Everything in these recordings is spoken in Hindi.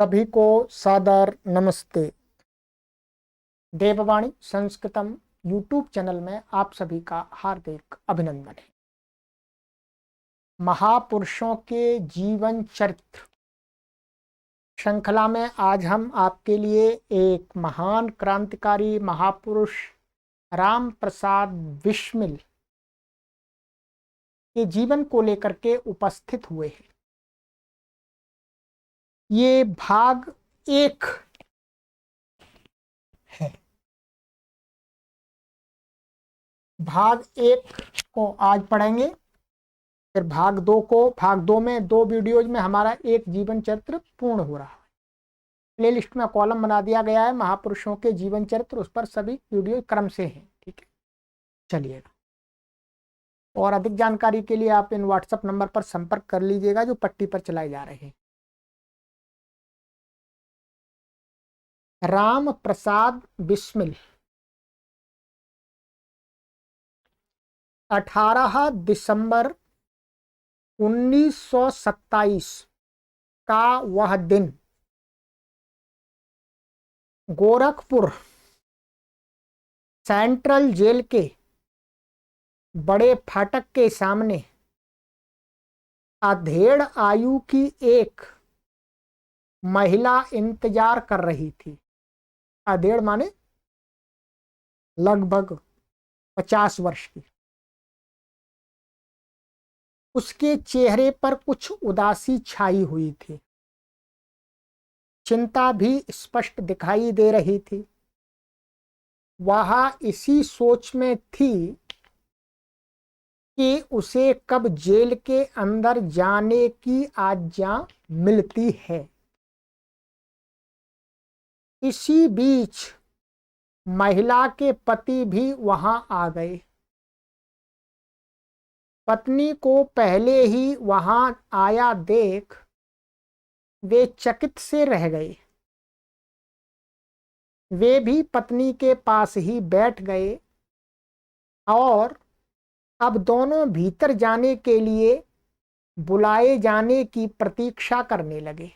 सभी को सादर नमस्ते। देववाणी संस्कृतम यूट्यूब चैनल में आप सभी का हार्दिक अभिनंदन है। महापुरुषों के जीवन चरित्र श्रृंखला में आज हम आपके लिए एक महान क्रांतिकारी महापुरुष राम प्रसाद बिस्मिल के जीवन को लेकर के उपस्थित हुए हैं। ये भाग 1 है। भाग 1 को आज पढ़ेंगे, फिर भाग 2 में 2 वीडियोज में हमारा एक जीवन चरित्र पूर्ण हो रहा है। प्लेलिस्ट में कॉलम बना दिया गया है महापुरुषों के जीवन चरित्र, उस पर सभी वीडियो क्रम से हैं। ठीक है, चलिएगा। और अधिक जानकारी के लिए आप इन व्हाट्सएप नंबर पर संपर्क कर लीजिएगा जो पट्टी पर चलाए जा रहे हैं। राम प्रसाद बिस्मिल 18 दिसंबर 1927 का वह दिन गोरखपुर सेंट्रल जेल के बड़े फाटक के सामने अधेड़ आयु की एक महिला इंतजार कर रही थी। अधेड़ माने लगभग 50 वर्ष की। उसके चेहरे पर कुछ उदासी छाई हुई थी, चिंता भी स्पष्ट दिखाई दे रही थी। वह इसी सोच में थी कि उसे कब जेल के अंदर जाने की आज्ञा मिलती है। इसी बीच महिला के पति भी वहां आ गए। पत्नी को पहले ही वहां आया देख वे चकित से रह गए। वे भी पत्नी के पास ही बैठ गए और अब दोनों भीतर जाने के लिए बुलाए जाने की प्रतीक्षा करने लगे।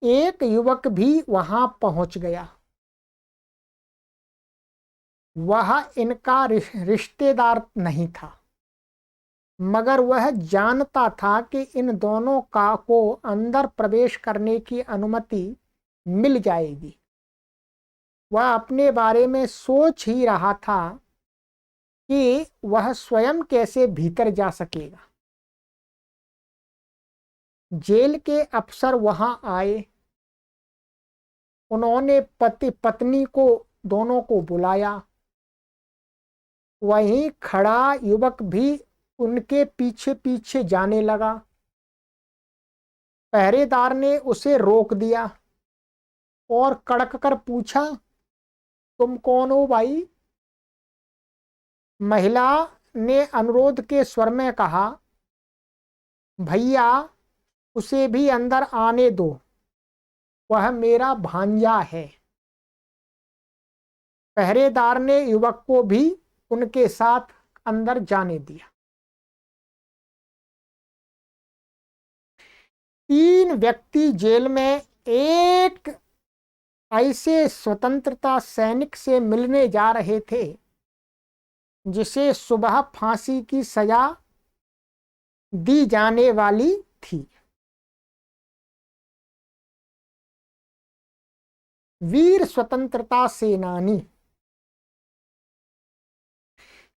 एक युवक भी वहां पहुंच गया। वह इनका रिश्तेदार नहीं था, मगर वह जानता था कि इन दोनों को अंदर प्रवेश करने की अनुमति मिल जाएगी। वह अपने बारे में सोच ही रहा था कि वह स्वयं कैसे भीतर जा सकेगा। जेल के अफसर वहां आए। उन्होंने पति पत्नी को दोनों को बुलाया। वहीं खड़ा युवक भी उनके पीछे पीछे जाने लगा। पहरेदार ने उसे रोक दिया और कड़क कर पूछा, तुम कौन हो भाई? महिला ने अनुरोध के स्वर में कहा, भैया उसे भी अंदर आने दो, वह मेरा भांजा है। पहरेदार ने युवक को भी उनके साथ अंदर जाने दिया। 3 व्यक्ति जेल में एक ऐसे स्वतंत्रता सैनिक से मिलने जा रहे थे जिसे सुबह फांसी की सजा दी जाने वाली थी। वीर स्वतंत्रता सेनानी।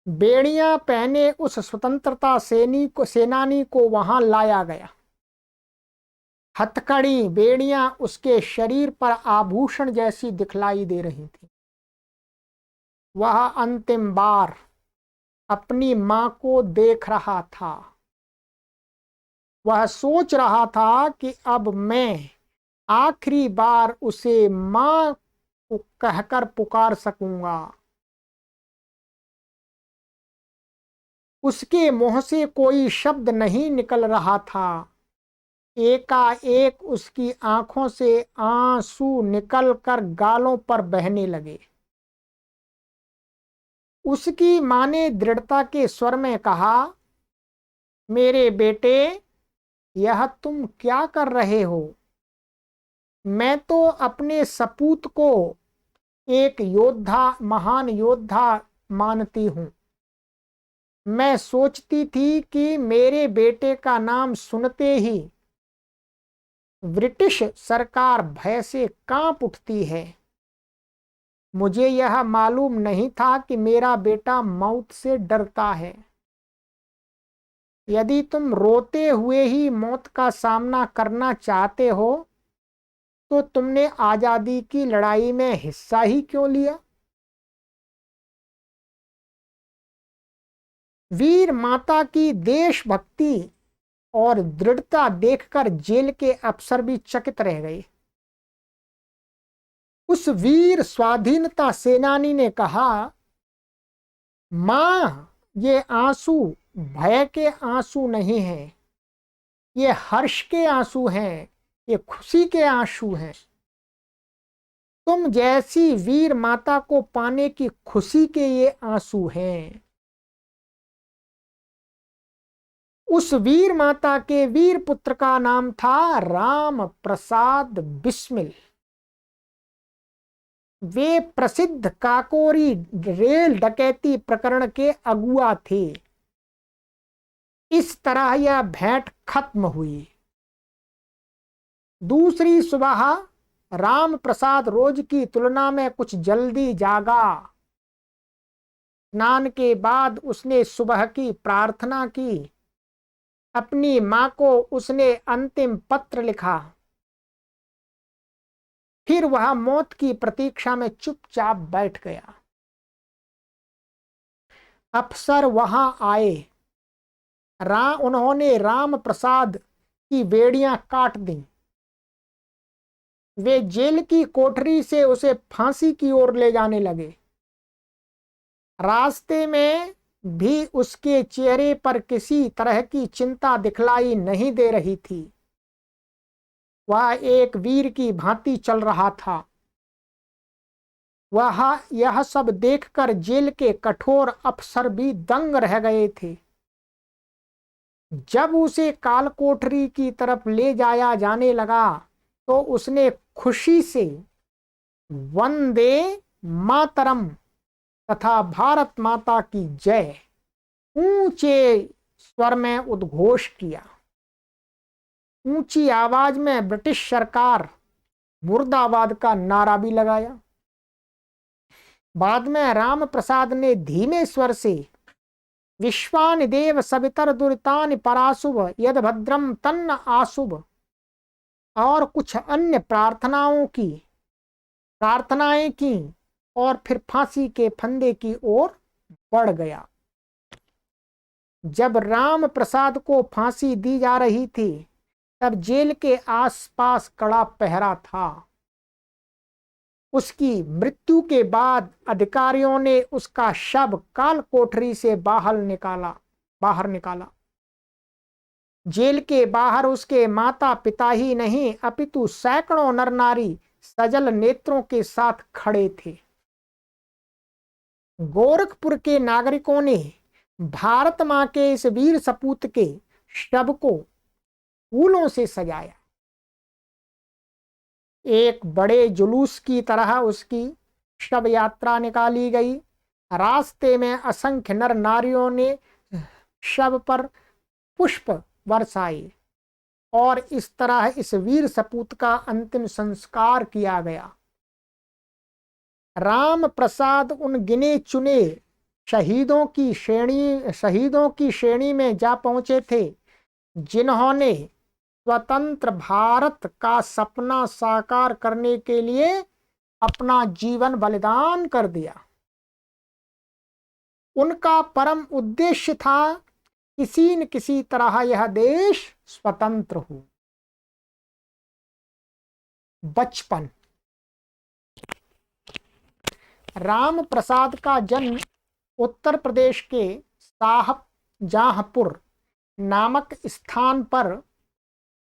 बेड़ियां पहने उस स्वतंत्रता सेनानी को वहां लाया गया। हथकड़ी बेड़ियां उसके शरीर पर आभूषण जैसी दिखलाई दे रही थी। वह अंतिम बार अपनी मां को देख रहा था। वह सोच रहा था कि अब मैं आखिरी बार उसे मां को कहकर पुकार सकूंगा। उसके मुंह से कोई शब्द नहीं निकल रहा था। एकाएक उसकी आंखों से आंसू निकलकर गालों पर बहने लगे। उसकी मां ने दृढ़ता के स्वर में कहा, मेरे बेटे यह तुम क्या कर रहे हो? मैं तो अपने सपूत को एक योद्धा, महान योद्धा मानती हूं। मैं सोचती थी कि मेरे बेटे का नाम सुनते ही ब्रिटिश सरकार भय से कांप उठती है। मुझे यह मालूम नहीं था कि मेरा बेटा मौत से डरता है। यदि तुम रोते हुए ही मौत का सामना करना चाहते हो तो तुमने आजादी की लड़ाई में हिस्सा ही क्यों लिया? वीर माता की देशभक्ति और दृढ़ता देखकर जेल के अफसर भी चकित रह गए। उस वीर स्वाधीनता सेनानी ने कहा, मां, ये आंसू भय के आंसू नहीं हैं, ये हर्ष के आंसू हैं, ये खुशी के आंसू हैं। तुम जैसी वीर माता को पाने की खुशी के ये आंसू हैं। उस वीर माता के वीर पुत्र का नाम था राम प्रसाद बिस्मिल। वे प्रसिद्ध काकोरी रेल डकैती प्रकरण के अगुआ थे। इस तरह यह भेंट खत्म हुई। दूसरी सुबह राम प्रसाद रोज की तुलना में कुछ जल्दी जागा। स्नान के बाद उसने सुबह की प्रार्थना की। अपनी मां को उसने अंतिम पत्र लिखा। फिर वह मौत की प्रतीक्षा में चुपचाप बैठ गया। अफसर वहां आए। उन्होंने राम प्रसाद की बेड़ियां काट दी। वे जेल की कोठरी से उसे फांसी की ओर ले जाने लगे। रास्ते में भी उसके चेहरे पर किसी तरह की चिंता दिखलाई नहीं दे रही थी। वह एक वीर की भांति चल रहा था। वह यह सब देखकर जेल के कठोर अफसर भी दंग रह गए थे। जब उसे काल कोठरी की तरफ ले जाया जाने लगा तो उसने खुशी से वंदे मातरम तथा भारत माता की जय ऊंचे स्वर में उद्घोष किया। ऊंची आवाज में ब्रिटिश सरकार मुर्दाबाद का नारा भी लगाया। बाद में राम प्रसाद ने धीमे स्वर से विश्वानि देव सवितर दुरितानि पराशुभ यद भद्रम तन्न आशुभ और कुछ अन्य प्रार्थनाएं की और फिर फांसी के फंदे की ओर बढ़ गया। जब राम प्रसाद को फांसी दी जा रही थी तब जेल के आसपास कड़ा पहरा था। उसकी मृत्यु के बाद अधिकारियों ने उसका शव काल कोठरी से बाहर निकाला। जेल के बाहर उसके माता पिता ही नहीं अपितु सैकड़ों नर नारी सजल नेत्रों के साथ खड़े थे। गोरखपुर के नागरिकों ने भारत मां के इस वीर सपूत के शव को फूलों से सजाया। एक बड़े जुलूस की तरह उसकी शव यात्रा निकाली गई। रास्ते में असंख्य नर नारियों ने शव पर पुष्प बरसाए और इस तरह इस वीर सपूत का अंतिम संस्कार किया गया। राम प्रसाद उन गिने चुने शहीदों की श्रेणी में जा पहुंचे थे जिन्होंने स्वतंत्र भारत का सपना साकार करने के लिए अपना जीवन बलिदान कर दिया। उनका परम उद्देश्य था किसी न किसी तरह यह देश स्वतंत्र हो। बचपन। राम प्रसाद का जन्म उत्तर प्रदेश के शाहजहांपुर नामक स्थान पर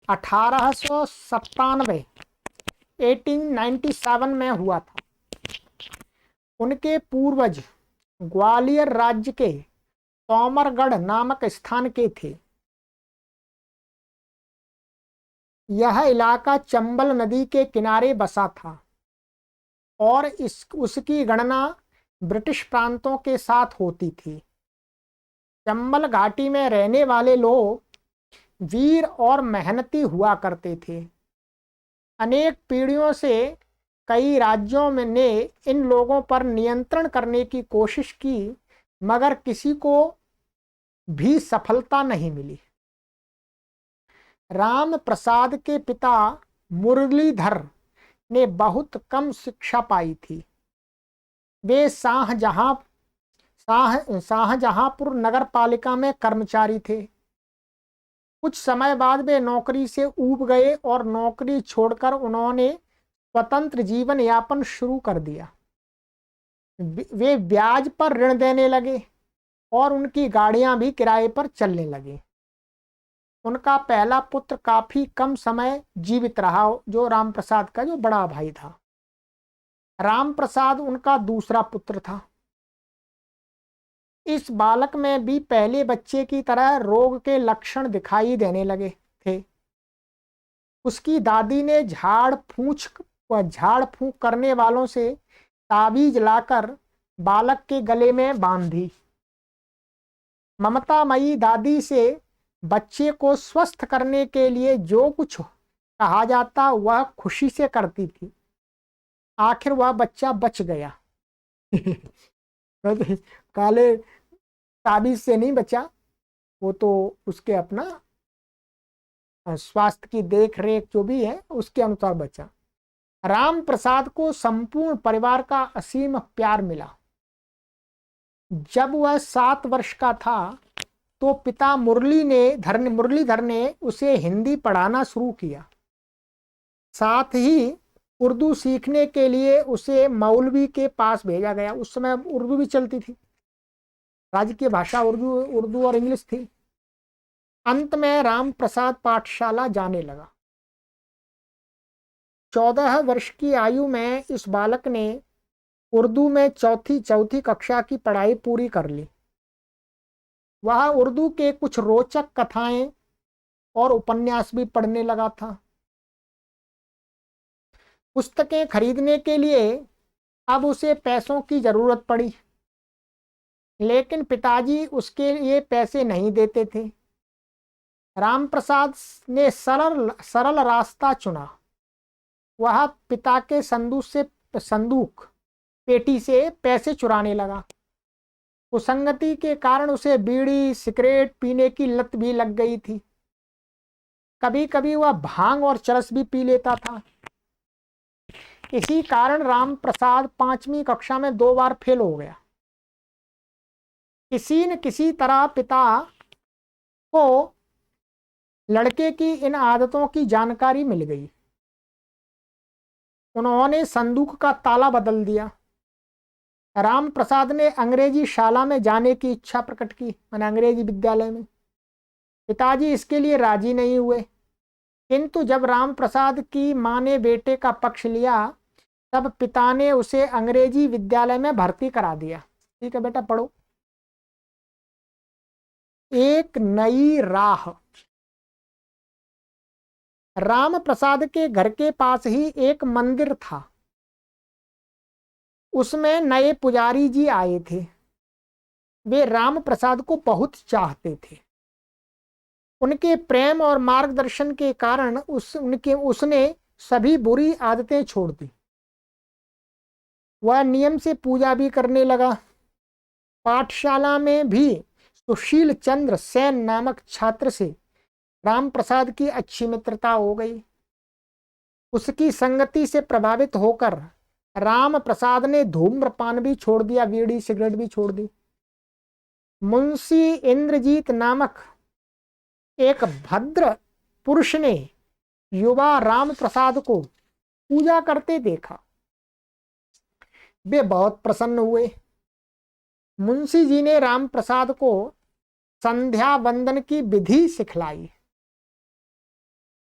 1897 में हुआ था। उनके पूर्वज ग्वालियर राज्य के तोमरगढ़ नामक स्थान के थे। यह इलाका चंबल नदी के किनारे बसा था और उसकी गणना ब्रिटिश प्रांतों के साथ होती थी। चंबल घाटी में रहने वाले लोग वीर और मेहनती हुआ करते थे। अनेक पीढ़ियों से कई राज्यों में ने इन लोगों पर नियंत्रण करने की कोशिश की, मगर किसी को भी सफलता नहीं मिली। राम प्रसाद के पिता मुरलीधर ने बहुत कम शिक्षा पाई थी। वे शाहजहांपुर नगर पालिका में कर्मचारी थे। कुछ समय बाद वे नौकरी से ऊब गए और नौकरी छोड़कर उन्होंने स्वतंत्र जीवन यापन शुरू कर दिया। वे ब्याज पर ऋण देने लगे और उनकी गाड़ियां भी किराए पर चलने लगी। उनका पहला पुत्र काफी कम समय जीवित रहा, जो राम प्रसाद का जो बड़ा भाई था। राम प्रसाद उनका दूसरा पुत्र था। इस बालक में भी पहले बच्चे की तरह रोग के लक्षण दिखाई देने लगे थे। उसकी दादी ने झाड़ फूंक करने वालों से ताबीज लाकर बालक के गले में बांध दी। ममतामयी दादी से बच्चे को स्वस्थ करने के लिए जो कुछ कहा जाता वह खुशी से करती थी। आखिर वह बच्चा बच गया। काले ताबीज से नहीं बचा, वो तो उसके अपना स्वास्थ्य की देख रेख जो भी है उसके अनुसार बचा। राम प्रसाद को संपूर्ण परिवार का असीम प्यार मिला। जब वह 7 वर्ष का था तो पिता मुरलीधर ने उसे हिंदी पढ़ाना शुरू किया। साथ ही उर्दू सीखने के लिए उसे मौलवी के पास भेजा गया। उस समय उर्दू भी चलती थी, राज्य की भाषा उर्दू और इंग्लिश थी। अंत में राम प्रसाद पाठशाला जाने लगा। 14 वर्ष की आयु में इस बालक ने उर्दू में चौथी कक्षा की पढ़ाई पूरी कर ली। वह उर्दू के कुछ रोचक कथाएं और उपन्यास भी पढ़ने लगा था। पुस्तकें खरीदने के लिए अब उसे पैसों की जरूरत पड़ी, लेकिन पिताजी उसके लिए पैसे नहीं देते थे। राम प्रसाद ने सरल रास्ता चुना। वह पिता के संदूक पेटी से पैसे चुराने लगा। कुसंगति के कारण उसे बीड़ी सिगरेट पीने की लत भी लग गई थी। कभी कभी वह भांग और चरस भी पी लेता था। इसी कारण राम प्रसाद 5वीं कक्षा में 2 बार फेल हो गया। किसी न किसी तरह पिता को लड़के की इन आदतों की जानकारी मिल गई। उन्होंने संदूक का ताला बदल दिया। राम प्रसाद ने अंग्रेजी शाला में जाने की इच्छा प्रकट की, मैंने अंग्रेजी विद्यालय में। पिताजी इसके लिए राजी नहीं हुए, किंतु जब राम प्रसाद की मां ने बेटे का पक्ष लिया तब पिता ने उसे अंग्रेजी विद्यालय में भर्ती करा दिया। ठीक है बेटा, पढ़ो। एक नई राह। राम प्रसाद के घर के पास ही एक मंदिर था। उसमें नए पुजारी जी आए थे। वे राम प्रसाद को बहुत चाहते थे। उनके प्रेम और मार्गदर्शन के कारण उसने सभी बुरी आदतें छोड़ दी। वह नियम से पूजा भी करने लगा। पाठशाला में भी सुशील चंद्र सेन नामक छात्र से राम प्रसाद की अच्छी मित्रता हो गई। उसकी संगति से प्रभावित होकर राम प्रसाद ने धूम्रपान भी छोड़ दिया, बीड़ी सिगरेट भी छोड़ दी। मुंशी इंद्रजीत नामक एक भद्र पुरुष ने युवा राम प्रसाद को पूजा करते देखा। वे बहुत प्रसन्न हुए। मुंशी जी ने राम प्रसाद को संध्या वंदन की विधि सिखलाई।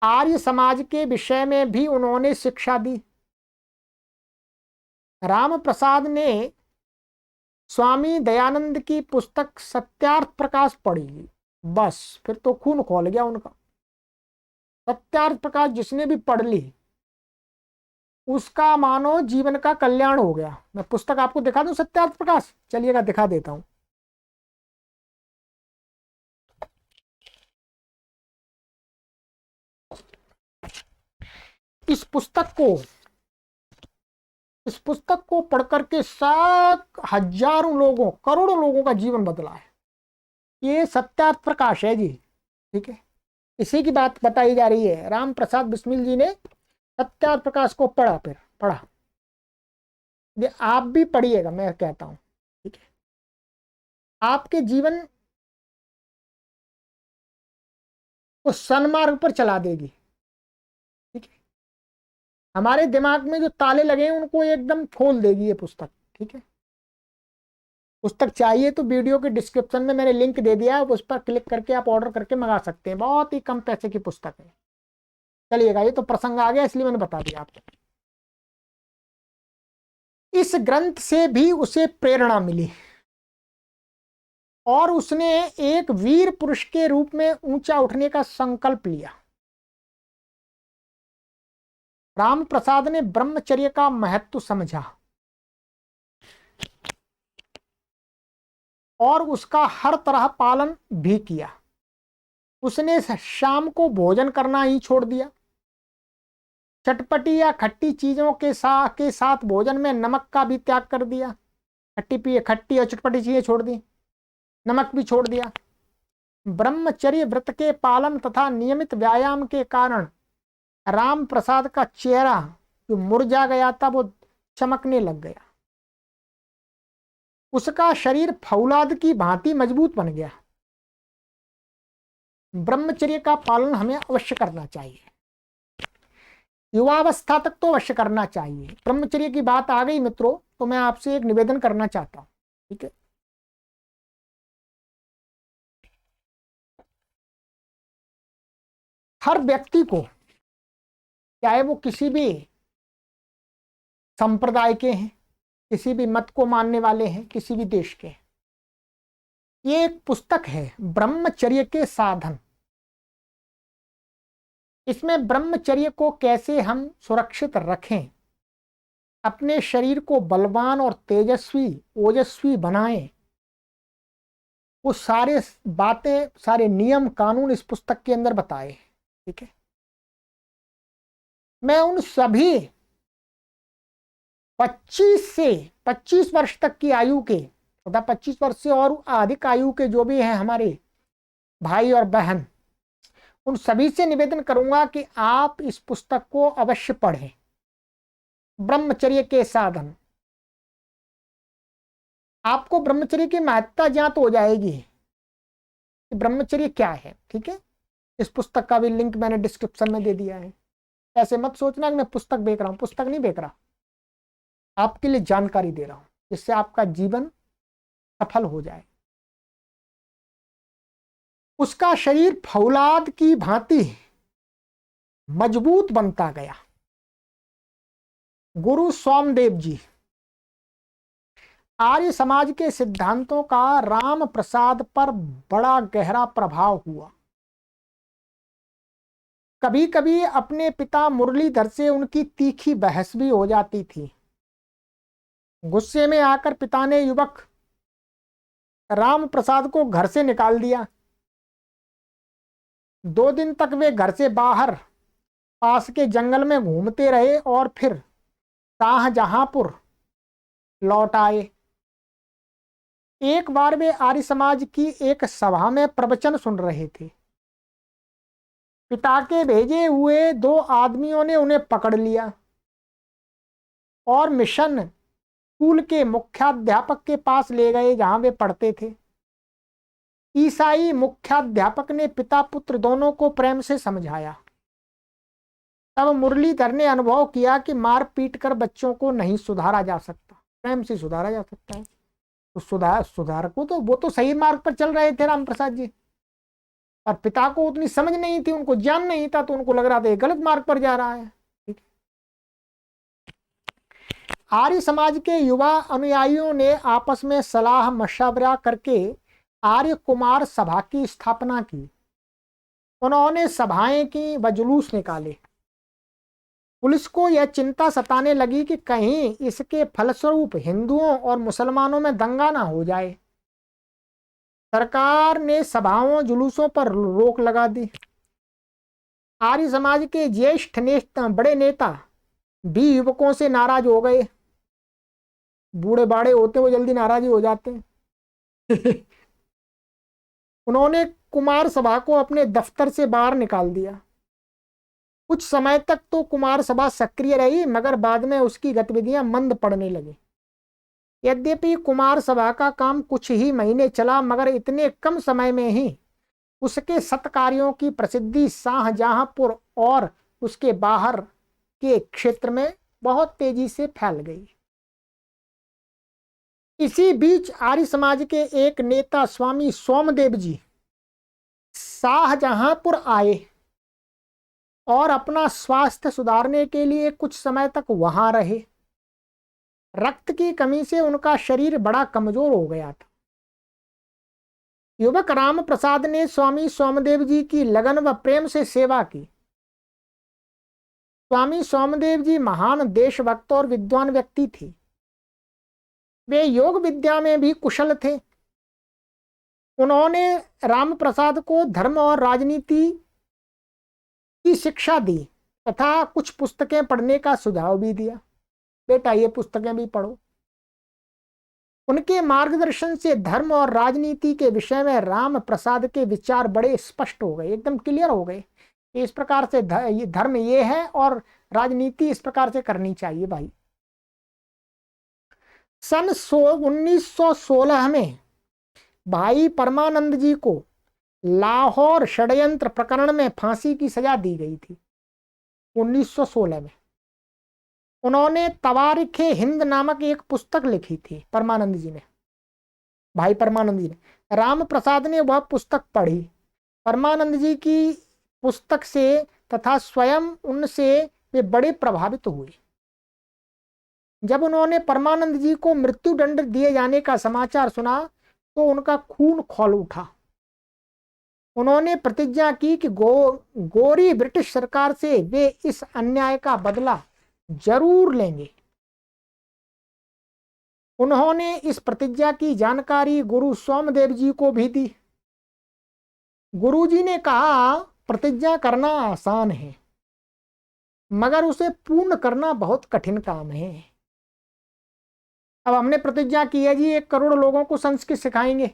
आर्य समाज के विषय में भी उन्होंने शिक्षा दी। राम प्रसाद ने स्वामी दयानंद की पुस्तक सत्यार्थ प्रकाश पढ़ी। बस फिर तो खून खोल गया उनका। सत्यार्थ प्रकाश जिसने भी पढ़ ली उसका मानो जीवन का कल्याण हो गया। मैं पुस्तक आपको दिखा दूं सत्यार्थ प्रकाश, चलिएगा दिखा देता हूं। इस पुस्तक को पढ़ करके हजारों लोगों, करोड़ों लोगों का जीवन बदला है। ये सत्यार्थ प्रकाश है जी, ठीक है। इसी की बात बताई जा रही है। राम प्रसाद बिस्मिल जी ने सत्यार्थ प्रकाश को पढ़ा। ये आप भी पढ़िएगा, मैं कहता हूं, ठीक है। आपके जीवन को सन्मार्ग पर चला देगी, ठीक है। हमारे दिमाग में जो ताले लगे हैं उनको एकदम खोल देगी ये पुस्तक, ठीक है। पुस्तक चाहिए तो वीडियो के डिस्क्रिप्शन में मैंने लिंक दे दिया है, उस पर क्लिक करके आप ऑर्डर करके मंगा सकते हैं। बहुत ही कम पैसे की पुस्तक है। चलिएगा, ये तो प्रसंग आ गया इसलिए मैंने बता दिया आपको। इस ग्रंथ से भी उसे प्रेरणा मिली और उसने एक वीर पुरुष के रूप में ऊंचा उठने का संकल्प लिया। राम प्रसाद ने ब्रह्मचर्य का महत्व समझा और उसका हर तरह पालन भी किया। उसने शाम को भोजन करना ही छोड़ दिया। चटपटी या खट्टी चीजों के साथ भोजन में नमक का भी त्याग कर दिया। खट्टी और चटपटी चीजें छोड़ दी, नमक भी छोड़ दिया। ब्रह्मचर्य व्रत के पालन तथा नियमित व्यायाम के कारण राम प्रसाद का चेहरा जो मुरझा गया था वो चमकने लग गया। उसका शरीर फौलाद की भांति मजबूत बन गया। ब्रह्मचर्य का पालन हमें अवश्य करना चाहिए, युवावस्था तक तो अवश्य करना चाहिए। ब्रह्मचर्य की बात आ गई मित्रों, तो मैं आपसे एक निवेदन करना चाहता हूं, ठीक है। हर व्यक्ति को, चाहे वो किसी भी संप्रदाय के हैं, किसी भी मत को मानने वाले हैं, किसी भी देश के हैं, ये एक पुस्तक है ब्रह्मचर्य के साधन। इसमें ब्रह्मचर्य को कैसे हम सुरक्षित रखें, अपने शरीर को बलवान और तेजस्वी ओजस्वी बनाएं, वो सारे बातें, सारे नियम कानून इस पुस्तक के अंदर बताए, ठीक है। मैं उन सभी 25 वर्ष तक की आयु के तथा 25 वर्ष से और अधिक आयु के जो भी हैं हमारे भाई और बहन, उन सभी से निवेदन करूंगा कि आप इस पुस्तक को अवश्य पढ़ें, ब्रह्मचर्य के साधन। आपको ब्रह्मचर्य की महत्ता ज्ञात हो जाएगी कि ब्रह्मचर्य क्या है, ठीक है। इस पुस्तक का भी लिंक मैंने डिस्क्रिप्शन में दे दिया है। ऐसे मत सोचना कि मैं पुस्तक बेच रहा हूं, पुस्तक नहीं बेच रहा, आपके लिए जानकारी दे रहा हूं जिससे आपका जीवन सफल हो जाए। उसका शरीर फौलाद की भांति मजबूत बनता गया। गुरु सोमदेव जी, आर्य समाज के सिद्धांतों का राम प्रसाद पर बड़ा गहरा प्रभाव हुआ। कभी कभी अपने पिता मुरलीधर से उनकी तीखी बहस भी हो जाती थी। गुस्से में आकर पिता ने युवक राम प्रसाद को घर से निकाल दिया। 2 दिन तक वे घर से बाहर पास के जंगल में घूमते रहे और फिर शाहजहांपुर लौट आए। एक बार वे आर्य समाज की एक सभा में प्रवचन सुन रहे थे। पिता के भेजे हुए 2 आदमियों ने उन्हें पकड़ लिया और मिशन स्कूल के मुख्याध्यापक के पास ले गए जहां वे पढ़ते थे। ईसाई मुख्याध्यापक ने पिता पुत्र दोनों को प्रेम से समझाया। तब मुरलीधर ने अनुभव किया कि मार पीट कर बच्चों को नहीं सुधारा जा सकता, प्रेम से सुधारा जा सकता है। तो सुधार को तो वो तो सही मार्ग पर चल रहे थे राम प्रसाद जी, और पिता को उतनी समझ नहीं थी, उनको ज्ञान नहीं था, तो उनको लग रहा था गलत मार्ग पर जा रहा है। आर्य समाज के युवा अनुयायियों ने आपस में सलाह मशवरा करके आर्य कुमार सभा की स्थापना की। उन्होंने सभाएं की व जुलूस निकाले। पुलिस को यह चिंता सताने लगी कि कहीं इसके फलस्वरूप हिंदुओं और मुसलमानों में दंगा ना हो जाए। सरकार ने सभाओं जुलूसों पर रोक लगा दी। आर्य समाज के ज्येष्ठ नेता, बड़े नेता भी युवकों से नाराज हो गए। बूढ़े बाड़े होते वो जल्दी नाराज हो जाते हैं। उन्होंने कुमार सभा को अपने दफ्तर से बाहर निकाल दिया। कुछ समय तक तो कुमार सभा सक्रिय रही, मगर बाद में उसकी गतिविधियां मंद पड़ने लगी। यद्यपि कुमार सभा का काम कुछ ही महीने चला, मगर इतने कम समय में ही उसके सत्कार्यों की प्रसिद्धि शाहजहांपुर और उसके बाहर के क्षेत्र में बहुत तेजी से फैल गई। इसी बीच आर्य समाज के एक नेता स्वामी सोमदेव जी शाहजहांपुर आए और अपना स्वास्थ्य सुधारने के लिए कुछ समय तक वहां रहे। रक्त की कमी से उनका शरीर बड़ा कमजोर हो गया था। युवक राम प्रसाद ने स्वामी सोमदेव जी की लगन व प्रेम से सेवा की। स्वामी सोमदेव जी महान देशभक्त और विद्वान व्यक्ति थे। वे योग विद्या में भी कुशल थे। उन्होंने राम प्रसाद को धर्म और राजनीति की शिक्षा दी तथा कुछ पुस्तकें पढ़ने का सुझाव भी दिया। बेटा ये पुस्तकें भी पढ़ो। उनके मार्गदर्शन से धर्म और राजनीति के विषय में राम प्रसाद के विचार बड़े स्पष्ट हो गए, एकदम क्लियर हो गए। इस प्रकार से धर्म ये है और राजनीति इस प्रकार से करनी चाहिए भाई। सन 1916 में भाई परमानंद जी को लाहौर षड्यंत्र प्रकरण में फांसी की सजा दी गई थी। 1916 में उन्होंने तवारिखे हिंद नामक एक पुस्तक लिखी थी। परमानंद जी ने, भाई परमानंद जी ने। राम प्रसाद ने वह पुस्तक पढ़ी। परमानंद जी की पुस्तक से तथा स्वयं उनसे वे बड़े प्रभावित हुए। जब उन्होंने परमानंद जी को मृत्यु दंड दिए जाने का समाचार सुना तो उनका खून खौल उठा। उन्होंने प्रतिज्ञा की कि गोरी ब्रिटिश सरकार से वे इस अन्याय का बदला जरूर लेंगे। उन्होंने इस प्रतिज्ञा की जानकारी गुरु सोमदेव जी को भी दी। गुरु जी ने कहा, प्रतिज्ञा करना आसान है मगर उसे पूर्ण करना बहुत कठिन काम है। अब हमने प्रतिज्ञा की है जी 1 करोड़ लोगों को संस्कृत सिखाएंगे,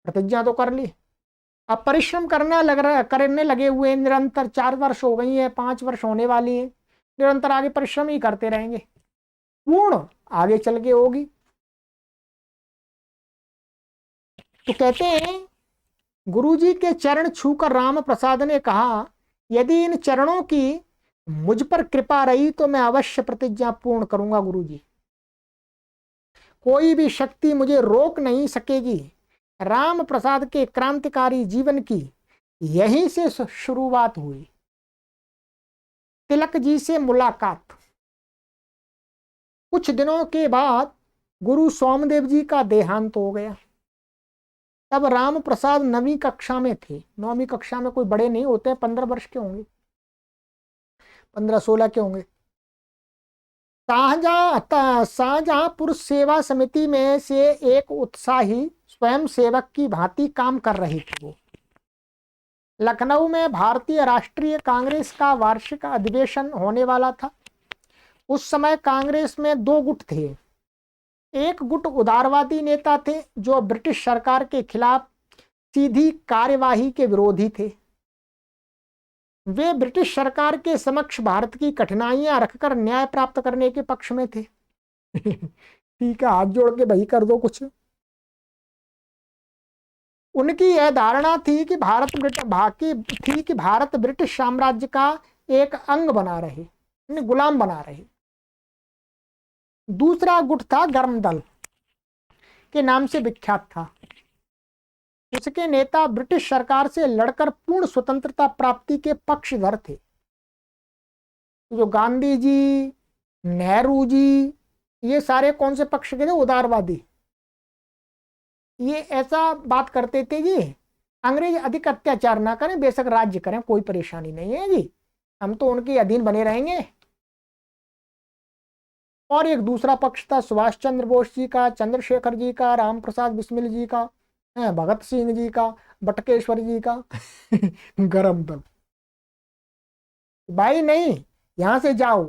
प्रतिज्ञा तो कर ली। अब परिश्रम करने लगे हुए निरंतर 4 वर्ष हो गई है, 5 वर्ष होने वाली है। निरंतर आगे परिश्रम ही करते रहेंगे, पूर्ण आगे चल के होगी। तो कहते हैं गुरुजी के चरण छूकर राम प्रसाद ने कहा, यदि इन चरणों की मुझ पर कृपा रही तो मैं अवश्य प्रतिज्ञा पूर्ण करूंगा गुरुजी। कोई भी शक्ति मुझे रोक नहीं सकेगी। राम प्रसाद के क्रांतिकारी जीवन की यहीं से शुरुआत हुई। तिलक जी से मुलाकात। कुछ दिनों के बाद गुरु सोमदेव जी का देहांत हो गया। तब राम प्रसाद 9वीं कक्षा में थे। 9वीं कक्षा में कोई बड़े नहीं होते, 15 वर्ष के होंगे, 15-16 के होंगे। शाहजहांपुर सेवा समिति में से एक उत्साही स्वयं सेवक की भांति काम कर रहे थे वो। लखनऊ में भारतीय राष्ट्रीय कांग्रेस का वार्षिक अधिवेशन होने वाला था। उस समय कांग्रेस में 2 गुट थे। एक गुट उदारवादी नेता थे जो ब्रिटिश सरकार के खिलाफ सीधी कार्यवाही के विरोधी थे। वे ब्रिटिश सरकार के समक्ष भारत की कठिनाइयां रखकर न्याय प्राप्त करने के पक्ष में थे। ठीक है, हाथ जोड़ के भाई कर दो कुछ। उनकी यह धारणा थी कि भारत ब्रिटिश साम्राज्य का एक अंग बना रहे, गुलाम बना रहे। दूसरा गुट था गर्म दल के नाम से विख्यात था। उसके नेता ब्रिटिश सरकार से लड़कर पूर्ण स्वतंत्रता प्राप्ति के पक्षधर थे। जो गांधी जी, नेहरू जी, ये सारे कौन से पक्ष के थे? उदारवादी। ये ऐसा बात करते थे जी अंग्रेज अधिक अत्याचार ना करें, बेशक राज्य करें, कोई परेशानी नहीं है जी, हम तो उनके अधीन बने रहेंगे। और एक दूसरा पक्ष था सुभाष चंद्र बोस जी का, चंद्रशेखर जी का, राम प्रसाद बिस्मिल जी का, भगत सिंह जी का, बटकेश्वर जी का गरम दल। भाई नहीं, यहां से जाओ,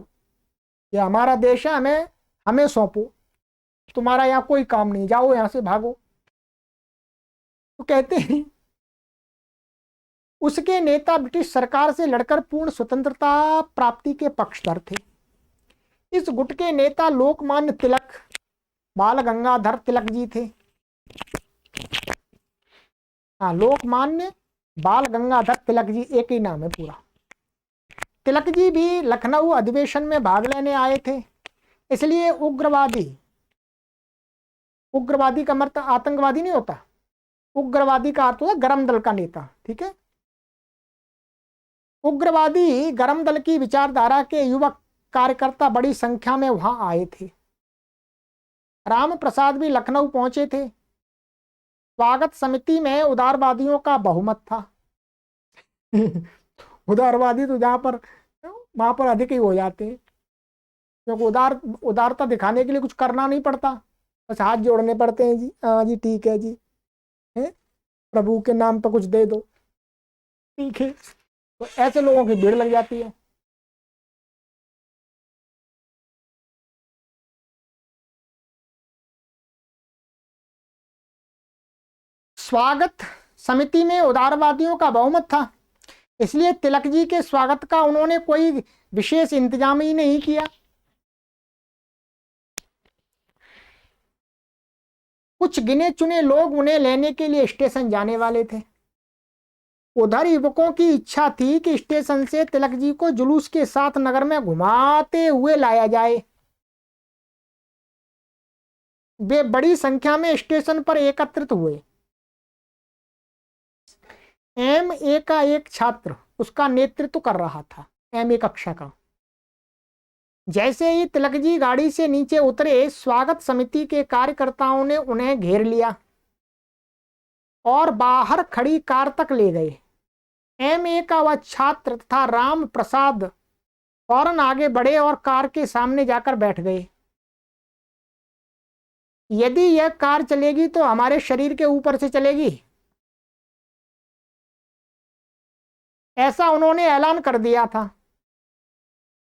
ये हमारा देश है, हमें हमें सौंपो, तुम्हारा यहाँ कोई काम नहीं, जाओ यहां से, भागो। तो कहते हैं उसके नेता ब्रिटिश सरकार से लड़कर पूर्ण स्वतंत्रता प्राप्ति के पक्षधर थे। इस गुट के नेता लोकमान्य तिलक, बाल गंगाधर तिलक जी थे। हाँ, लोकमान्य बाल गंगाधर तिलक जी, एक ही नाम है पूरा। तिलक जी भी लखनऊ अधिवेशन में भाग लेने आए थे, इसलिए उग्रवादी, उग्रवादी का मतलब आतंकवादी नहीं होता, उग्रवादी का अर्थ होता गरम दल का नेता, ठीक है। उग्रवादी गरम दल की विचारधारा के युवक कार्यकर्ता बड़ी संख्या में वहां आए थे। राम प्रसाद भी लखनऊ पहुंचे थे। स्वागत समिति में उदारवादियों का बहुमत था। उदारवादी तो जहां पर, वहां पर अधिक ही हो जाते हैं, क्योंकि उदारता दिखाने के लिए कुछ करना नहीं पड़ता, बस हाथ जोड़ने पड़ते हैं जी, हाँ जी ठीक है जी, है प्रभु के नाम पर कुछ दे दो, ठीक है। तो ऐसे लोगों की भीड़ लग जाती है। स्वागत समिति में उदारवादियों का बहुमत था, इसलिए तिलक जी के स्वागत का उन्होंने कोई विशेष इंतजाम ही नहीं किया। कुछ गिने चुने लोग उन्हें लेने के लिए स्टेशन जाने वाले थे। उधर युवकों की इच्छा थी कि स्टेशन से तिलक जी को जुलूस के साथ नगर में घुमाते हुए लाया जाए। वे बड़ी संख्या में स्टेशन पर एकत्रित हुए। MA का एक छात्र उसका नेतृत्व कर रहा था, MA कक्षा का। जैसे ही तिलक जी गाड़ी से नीचे उतरे, स्वागत समिति के कार्यकर्ताओं ने उन्हें घेर लिया और बाहर खड़ी कार तक ले गए। MA का वह छात्र तथा राम प्रसाद फौरन आगे बढ़े और कार के सामने जाकर बैठ गए। यदि यह कार चलेगी तो हमारे शरीर के ऊपर से चलेगी, ऐसा उन्होंने ऐलान कर दिया था।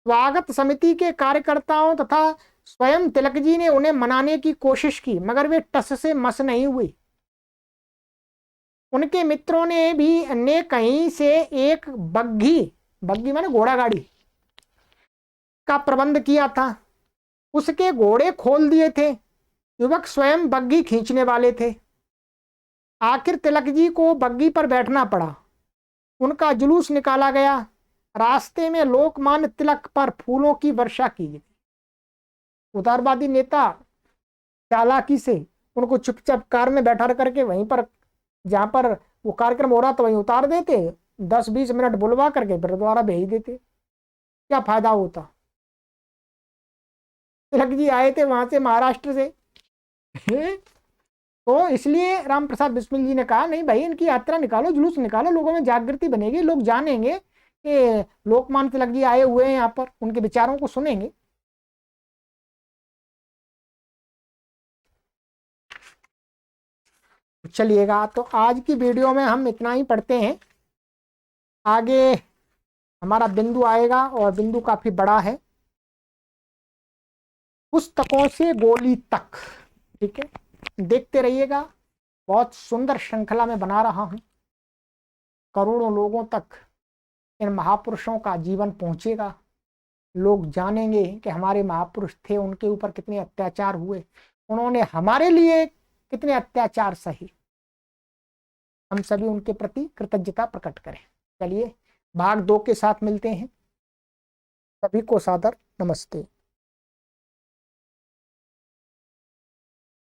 स्वागत समिति के कार्यकर्ताओं तथा स्वयं तिलक जी ने उन्हें मनाने की कोशिश की, मगर वे टस से मस नहीं हुई। उनके मित्रों ने कहीं से एक बग्घी, बग्घी माने घोड़ा गाड़ी का प्रबंध किया था। उसके घोड़े खोल दिए थे। युवक स्वयं बग्घी खींचने वाले थे। आखिर तिलक जी को बग्घी पर बैठना पड़ा। उनका जुलूस निकाला गया। रास्ते में लोकमान्य तिलक पर फूलों की वर्षा की गई। उदारवादी नेता चालाकी से उनको चुपचाप कार में बैठा करके वहीं पर, जहां पर वो कार्यक्रम हो रहा था, वहीं उतार देते, 10-20 मिनट बुलवा करके फिर दोबारा भेज देते। क्या फायदा होता। तिलक जी आए थे वहां से, महाराष्ट्र से तो इसलिए राम प्रसाद बिस्मिल जी ने कहा, नहीं भाई, इनकी यात्रा निकालो, जुलूस निकालो, लोगों में जागृति बनेगी, लोग जानेंगे कि लोकमान्य तिलक जी आए हुए हैं यहाँ पर, उनके विचारों को सुनेंगे। चलिएगा, तो आज की वीडियो में हम इतना ही पढ़ते हैं। आगे हमारा बिंदु आएगा और बिंदु काफी बड़ा है, पुस्तकों से गोली तक, ठीक है। देखते रहिएगा, बहुत सुंदर श्रृंखला में बना रहा हूं। करोड़ों लोगों तक इन महापुरुषों का जीवन पहुंचेगा। लोग जानेंगे कि हमारे महापुरुष थे, उनके ऊपर कितने अत्याचार हुए, उन्होंने हमारे लिए कितने अत्याचार सही। हम सभी उनके प्रति कृतज्ञता प्रकट करें। चलिए भाग 2 के साथ मिलते हैं। सभी को सादर नमस्ते।